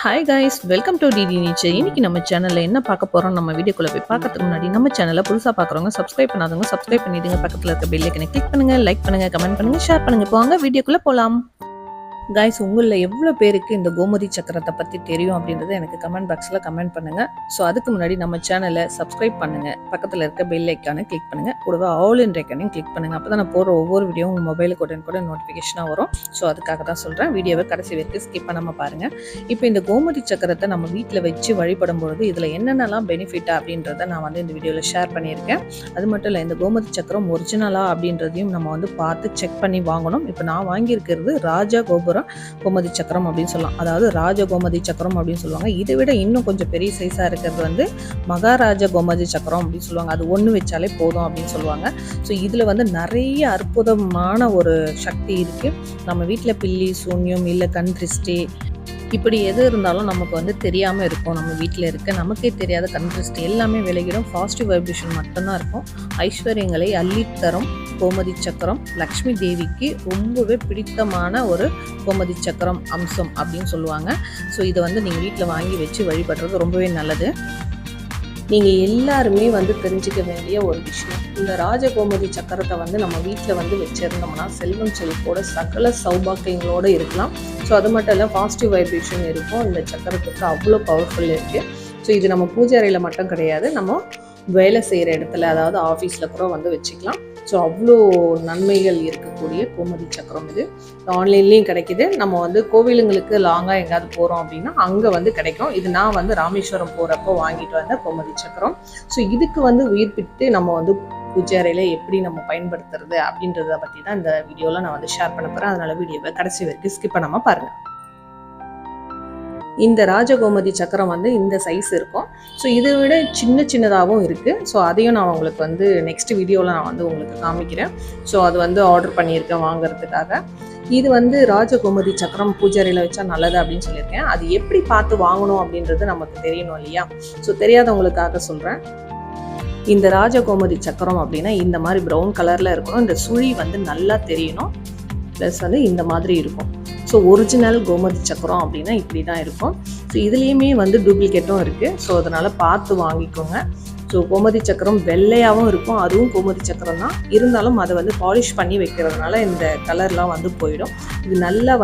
Hi guys, welcome to DD nature. இன்னைக்கு நம்ம சேனல்ல என்ன பார்க்க போறோம், நம்ம வீடியோக்குள்ள போய் பார்க்கறதுக்கு முன்னாடி நம்ம சேனலை புதுசா பார்க்குறவங்க சப்ஸ்கிரைப் பண்ணாதவங்க சப்ஸ்கிரைப் பண்ணிடுங்க. பக்கத்துல இருக்க பெல் ஐக்கனை கிளிக் பண்ணுங்க, லைக் பண்ணுங்க, கமெண்ட் பண்ணுங்க, ஷேர் பண்ணுங்க. போங்க வீடியோக்குள்ள போலாம். கைஸ், உங்களில் எவ்வளோ பேருக்கு இந்த கோமதி சக்கரத்தை பற்றி தெரியும் அப்படின்றத எனக்கு கமெண்ட் பாக்ஸில் கமெண்ட் பண்ணுங்கள். ஸோ அதுக்கு முன்னாடி நம்ம சேனலை சப்ஸ்கிரைப் பண்ணுங்கள், பக்கத்தில் இருக்க பெல் ஐக்கானை கிளிக் பண்ணுங்கள், கூடவே ஆல் இன் ஐக்கானையும் கிளிக் பண்ணுங்கள். அப்போ தான் நான் போகிற ஒவ்வொரு வீடியோவும் உங்கள் மொபைலுக்கு உடனே நோட்டிஃபிகேஷனாக வரும். ஸோ அதுக்காக தான் சொல்கிறேன், வீடியோவை கடைசி வரைக்கும் ஸ்கிப் பண்ணாமல் பாருங்கள். இப்போ இந்த கோமதி சக்கரத்தை நம்ம வீட்டில் வச்சு வழிபடும் பொழுது இதில் என்னென்னலாம் பெனிஃபிட்டா அப்படின்றத நான் இந்த வீடியோவில் ஷேர் பண்ணியிருக்கேன். அது மட்டும் இல்லை, இந்த கோமதி சக்கரம் ஒரிஜினலா அப்படின்றதையும் நம்ம பார்த்து செக் பண்ணி வாங்கணும். இப்போ நான் வாங்கியிருக்கிறது ராஜா கோமதி சக்கரம் அப்படின்னு சொல்லலாம். அதாவது ராஜ கோமதி சக்கரம் அப்படின்னு சொல்லுவாங்க. இதை விட இன்னும் கொஞ்சம் பெரிய சைஸா இருக்கிறது மகாராஜா கோமதி சக்கரம் அப்படின்னு சொல்லுவாங்க. அது ஒன்று வச்சாலே போதும் அப்படின்னு சொல்லுவாங்க. ஸோ இதில் நிறைய அற்புதமான ஒரு சக்தி இருக்கு. நம்ம வீட்டில் பில்லி சூன்யம் இல்லை கண் திருஷ்டி இப்படி எது இருந்தாலும் நமக்கு தெரியாமல் இருக்கும். நம்ம வீட்டில் இருக்க நமக்கே தெரியாத கண் திருஷ்டி எல்லாமே விலகிடும். பாசிட்டிவ் வைப்ரேஷன் மட்டும்தான் இருக்கும். ஐஸ்வர்யங்களை அள்ளித்தரும் கோமதி சக்கரம் லக்ஷ்மி தேவிக்கு ரொம்பவே பிடித்தமான ஒரு கோமதி சக்கரம் அம்சம் அப்படின்னு சொல்லுவாங்க. ஸோ இதை நீங்கள் வீட்டில் வாங்கி வச்சு வழிபடுறது ரொம்பவே நல்லது. நீங்கள் எல்லாருமே தெரிஞ்சுக்க வேண்டிய ஒரு விஷயம், இந்த ராஜகோமதி சக்கரத்தை நம்ம வீட்டில் வச்சுருந்தோம்னா செல்வம் செழிப்போட சகல சௌபாக்கியங்களோடு இருக்கலாம். ஸோ அது மட்டும் இல்லை, பாசிட்டிவ் வைப்ரேஷன் இருக்கும். இந்த சக்கரத்துக்கு அவ்வளோ பவர்ஃபுல் இருக்குது. ஸோ இது நம்ம பூஜை அறையில் மட்டும் கிடையாது, நம்ம வேலை செய்கிற இடத்துல, அதாவது ஆஃபீஸில் கூட வச்சுக்கலாம். ஸோ அவ்வளோ நன்மைகள் இருக்கக்கூடிய கோமதி சக்கரம் இது. ஆன்லைன்லேயும் கிடைக்கிது. நம்ம கோவிலுங்களுக்கு லாங்காக எங்கேயாவது போகிறோம் அப்படின்னா அங்கே கிடைக்கும். இது நான் ராமேஸ்வரம் போகிறப்போ வாங்கிட்டு வந்த கோமதி சக்கரம். ஸோ இதுக்கு உயிர்ப்பிட்டு நம்ம பூஜை அறையில் எப்படி நம்ம பயன்படுத்துறது அப்படின்றத பற்றி தான் இந்த வீடியோவில் நான் ஷேர் பண்ண போகிறேன். அதனால் வீடியோவை கடைசி வரைக்கும் ஸ்கிப் பண்ணாமல் பாருங்கள். இந்த ராஜகோமதி சக்கரம் இந்த சைஸ் இருக்கும். ஸோ இதை விட சின்னதாகவும் இருக்குது. ஸோ அதையும் நான் உங்களுக்கு நெக்ஸ்ட் வீடியோவில் நான் உங்களுக்கு காமிக்கிறேன். ஸோ அது ஆர்டர் பண்ணியிருக்கேன் வாங்குறதுக்காக. இது ராஜகோமதி சக்கரம் பூஜையில் வச்சா நல்லது அப்படின்னு சொல்லியிருக்கேன். அது எப்படி பார்த்து வாங்கணும் அப்படின்றது நமக்கு தெரியணும் இல்லையா? ஸோ தெரியாதவங்களுக்காக சொல்கிறேன். இந்த ராஜகோமதி சக்கரம் அப்படின்னா இந்த மாதிரி ப்ரௌன் கலரில் இருக்கணும். இந்த சுழி நல்லா தெரியணும். ப்ளஸ் இந்த மாதிரி இருக்கும். ஸோ ஒரிஜினல் கோமதி சக்கரம் அப்படின்னா இப்படி தான் இருக்கும். ஸோ இதுலேயுமே டூப்ளிகேட்டும் இருக்குது. ஸோ அதனால் பார்த்து வாங்கிக்கோங்க. ஸோ கோமதி சக்கரம் வெள்ளையாகவும் இருக்கும், அதுவும் கோமதி சக்கரம் தான். இருந்தாலும் அதை பாலிஷ் பண்ணி வைக்கிறதுனால இந்த கலர்லாம் போயிடும். இது நல்லா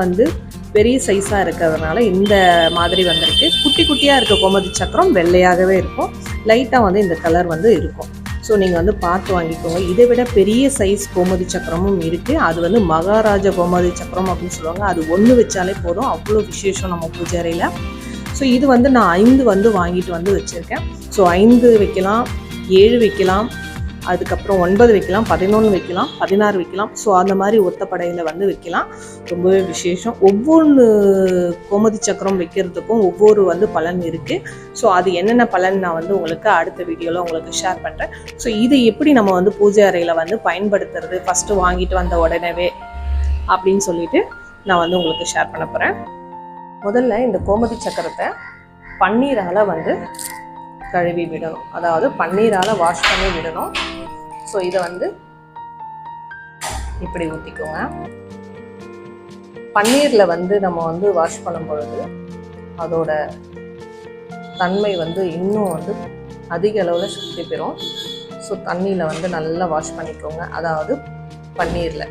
பெரிய சைஸாக இருக்கிறதுனால இந்த மாதிரி வந்திருக்கு. குட்டி குட்டியாக இருக்க கோமதி சக்கரம் வெள்ளையாகவே இருக்கும். லைட்டாக இந்த கலர் இருக்கும். ஸோ நீங்கள் பார்த்து வாங்கிக்கோங்க. இதை விட பெரிய சைஸ் கோமதி சக்கரமும் இருக்குது. அது மகாராஜா கோமதி சக்கரம் அப்படின்னு சொல்லுவாங்க. அது ஒன்று வச்சாலே போதும், அவ்வளோ விசேஷம் நம்ம பூஜை அறையில். ஸோ இது நான் 5 வாங்கிட்டு வச்சுருக்கேன். ஸோ 5 வைக்கலாம், 7 வைக்கலாம், அதுக்கப்புறம் 9 வைக்கலாம், 11 வைக்கலாம், 16 வைக்கலாம். ஸோ அந்த மாதிரி ஒத்தப்படையில் வைக்கலாம். ரொம்பவே விசேஷம். ஒவ்வொன்று கோமதி சக்கரம் வைக்கிறதுக்கும் ஒவ்வொரு பலன் இருக்குது. ஸோ அது என்னென்ன பலன் நான் உங்களுக்கு அடுத்த வீடியோவில் உங்களுக்கு ஷேர் பண்ணுறேன். ஸோ இதை எப்படி நம்ம பூஜை அறையில் பயன்படுத்துறது ஃபஸ்ட்டு வாங்கிட்டு வந்த உடனே அப்படின்னு சொல்லிட்டு நான் உங்களுக்கு ஷேர் பண்ண போகிறேன். முதல்ல இந்த கோமதி சக்கரத்தை பன்னீரால் கழுவி விடணும். அதாவது பன்னீரால் வாஷ் பண்ணி விடணும். ஸோ இதை இப்படி ஊற்றிக்கோங்க. பன்னீரில் நம்ம வாஷ் பண்ணும் பொழுது அதோட தன்மை இன்னும் அதிக அளவில் சக்தி பெறும். ஸோ தண்ணியில் நல்லா வாஷ் பண்ணிக்கோங்க. அதாவது பன்னீரில்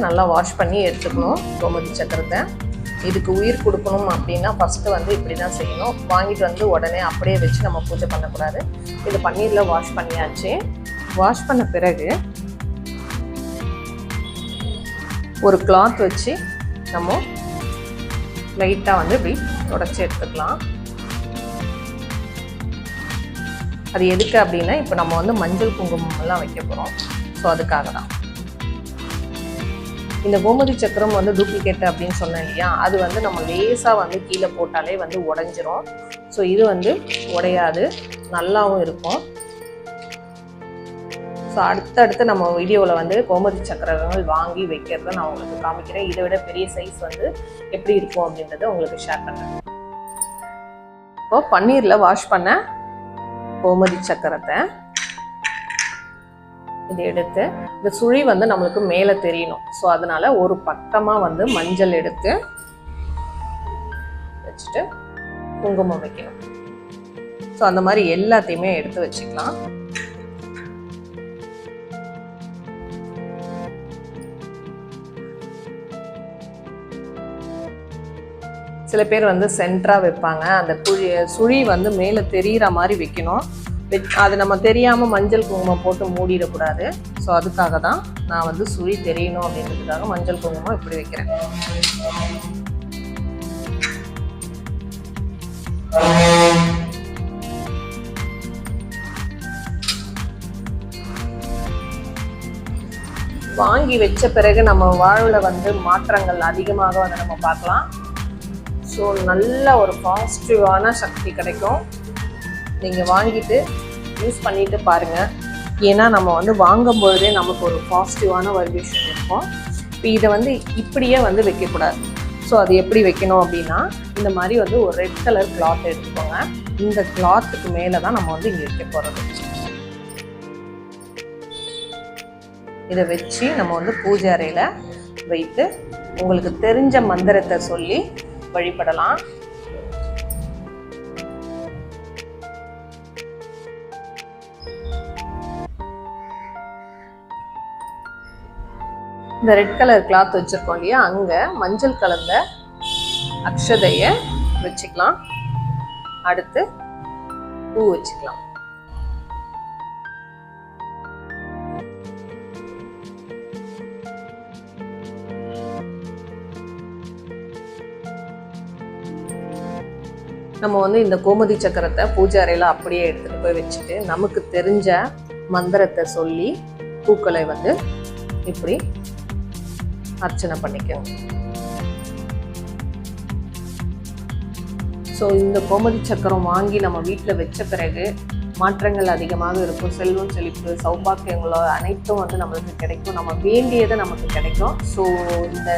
நல்லா வாஷ் பண்ணி எடுத்துக்கணும் கோமதி சக்கரத்தை. இதுக்கு உயிர் கொடுக்கணும் அப்படின்னா ஃபஸ்ட்டு இப்படி தான் செய்யணும். வாங்கிட்டு உடனே அப்படியே வச்சு நம்ம பூஜை பண்ணக்கூடாது. இது பன்னீரில் வாஷ் பண்ணியாச்சு. வாஷ் பண்ண பிறகு ஒரு கிளாத் வச்சு நம்ம லைட்டாக இப்படி தொடச்சி எடுத்துக்கலாம். அது எதுக்கு அப்படின்னா இப்போ நம்ம மஞ்சள் குங்குமம் எல்லாம் வைக்க போகிறோம். ஸோ அதுக்காக தான். இந்த கோமதி சக்கரம் டூப்ளிகேட் அப்படின்னு சொன்னேன் இல்லையா? அது நம்ம லேசாக கீழே போட்டாலே உடைஞ்சிரும். ஸோ இது உடையாது, நல்லாவும் இருக்கும். ஸோ அடுத்தடுத்து நம்ம வீடியோவில் வந்து கோமதி சக்கரங்கள் வாங்கி வைக்கிறத நான் உங்களுக்கு காமிக்கிறேன். இதை விட பெரிய சைஸ் வந்து எப்படி இருக்கும் அப்படின்றத உங்களுக்கு ஷேர் பண்ணுறேன். இப்போ பன்னீரில் வாஷ் பண்ண கோமதி சக்கரத்தை இதை எடுத்து இந்த சுழி வந்து நம்மளுக்கு மேலே தெரியணும். ஸோ அதனால ஒரு பக்கமாக வந்து மஞ்சள் எடுத்து வச்சுட்டு குங்குமம் வைக்கணும். ஸோ அந்த மாதிரி எல்லாத்தையுமே எடுத்து வச்சுக்கலாம். சில பேர் வந்து சென்டரா வைப்பாங்க. அந்த சுழி வந்து மேலே தெரிகிற மாதிரி வைக்கணும். அது நம்ம தெரியாமல் மஞ்சள் குங்குமம் போட்டு மூடிடக்கூடாது. ஸோ அதுக்காக தான் நான் வந்து சுழி தெரியணும் அப்படின்றதுக்காக மஞ்சள் குங்குமம் இப்படி வைக்கிறேன். வாங்கி வச்ச பிறகு நம்ம வாழ்வில் வந்து மாற்றங்கள் அதிகமாக வந்து நம்ம பார்க்கலாம். ஸோ நல்ல ஒரு பாசிட்டிவான சக்தி கிடைக்கும். நீங்கள் வாங்கிட்டு யூஸ் பண்ணிட்டு பாருங்கள். ஏன்னா நம்ம வந்து வாங்கும்பொழுதே நமக்கு ஒரு பாசிட்டிவான வைப்ரேஷன் இருக்கும். இப்போ இதை வந்து இப்படியே வந்து வைக்கக்கூடாது. ஸோ அது எப்படி வைக்கணும் அப்படின்னா, இந்த மாதிரி வந்து ஒரு ரெட் கலர் கிளாத் எடுத்துக்கோங்க. இந்த கிளாத்துக்கு மேலே தான் நம்ம வந்து இங்கே வைக்க போகிறது. இதை வச்சு நம்ம வந்து பூஜை அறையில் வைத்து உங்களுக்கு தெரிஞ்ச மந்திரத்தை சொல்லி வழிபடலாம். இந்த ரெட் கலர் கிளாத் வச்சிருக்கோம் இல்லையா, அங்க மஞ்சள் கலந்த அக்ஷதைய வச்சுக்கலாம். அடுத்து பூ வச்சுக்கலாம். நம்ம வந்து இந்த கோமதி சக்கரத்தை பூஜை அறையில் அப்படியே எடுத்துகிட்டு போய் வச்சுட்டு நமக்கு தெரிஞ்ச மந்திரத்தை சொல்லி பூக்களை வந்து இப்படி அர்ச்சனை பண்ணிக்கோங்க. ஸோ இந்த கோமதி சக்கரம் வாங்கி நம்ம வீட்டில் வச்ச பிறகு மாற்றங்கள் அதிகமாக இருக்கும். செல்வம், செழிப்பு, சௌபாக்கியங்களோ அனைத்தும் வந்து நம்மளுக்கு கிடைக்கும். நம்ம வேண்டியது நமக்கு கிடைக்கும். ஸோ இந்த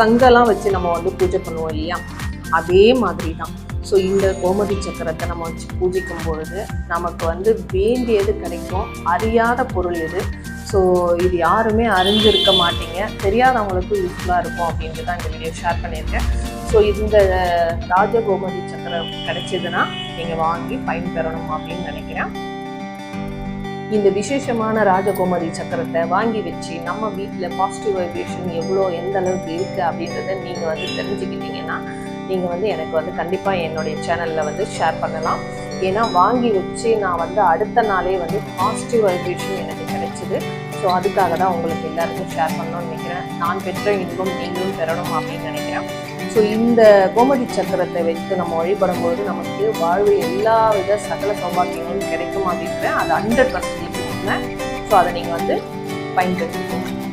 சங்கெல்லாம் வச்சு நம்ம வந்து பூஜை பண்ணுவோம் இல்லையா, அதே மாதிரி தான். ஸோ இந்த கோமதி சக்கரத்தை நம்ம வச்சு பூஜிக்கும் பொழுது நமக்கு வந்து வேண்டியது கிடைக்கும். அறியாத பொருள் இது. ஸோ இது யாருமே அறிஞ்சிருக்க மாட்டீங்க. தெரியாதவங்களுக்கும் யூஸ்ஃபுல்லாக இருக்கும் அப்படின்ட்டு தான் இந்த வீடியோ ஷேர் பண்ணியிருக்கேன். ஸோ இந்த ராஜகோமதி சக்கரம் கிடைச்சதுன்னா நீங்கள் வாங்கி பயன்பெறணும் அப்படின்னு நினைக்கிறேன். இந்த விசேஷமான ராஜகோமதி சக்கரத்தை வாங்கி வச்சு நம்ம வீட்டில் பாசிட்டிவ் வைப்ரேஷன் எந்த அளவுக்கு இருக்குது அப்படின்றத நீங்கள் வந்து தெரிஞ்சுக்கிட்டீங்கன்னா நீங்கள் வந்து எனக்கு வந்து கண்டிப்பாக என்னுடைய சேனலில் வந்து ஷேர் பண்ணலாம். ஏன்னா வாங்கி வச்சு நான் வந்து அடுத்த நாளே வந்து பாசிட்டிவ் வைப்ரேஷன் எனக்கு கிடைச்சிது. ஸோ அதுக்காக தான் உங்களுக்கு எல்லாருக்கும் ஷேர் பண்ணணும்னு நினைக்கிறேன். நான் பெற்ற இன்பம் நீங்களும் பெறணும் அப்படின்னு நினைக்கிறேன். ஸோ இந்த கோமதி சக்கரத்தை வைத்து நம்ம வழிபடும்போது நமக்கு வாழ்வில் எல்லா வித சகல சௌபாக்கியங்களும் கிடைக்கும் அப்படின்றேன். அது 100% உண்மை. ஸோ அதை நீங்கள் வந்து பயன்படுத்திக்கோங்க.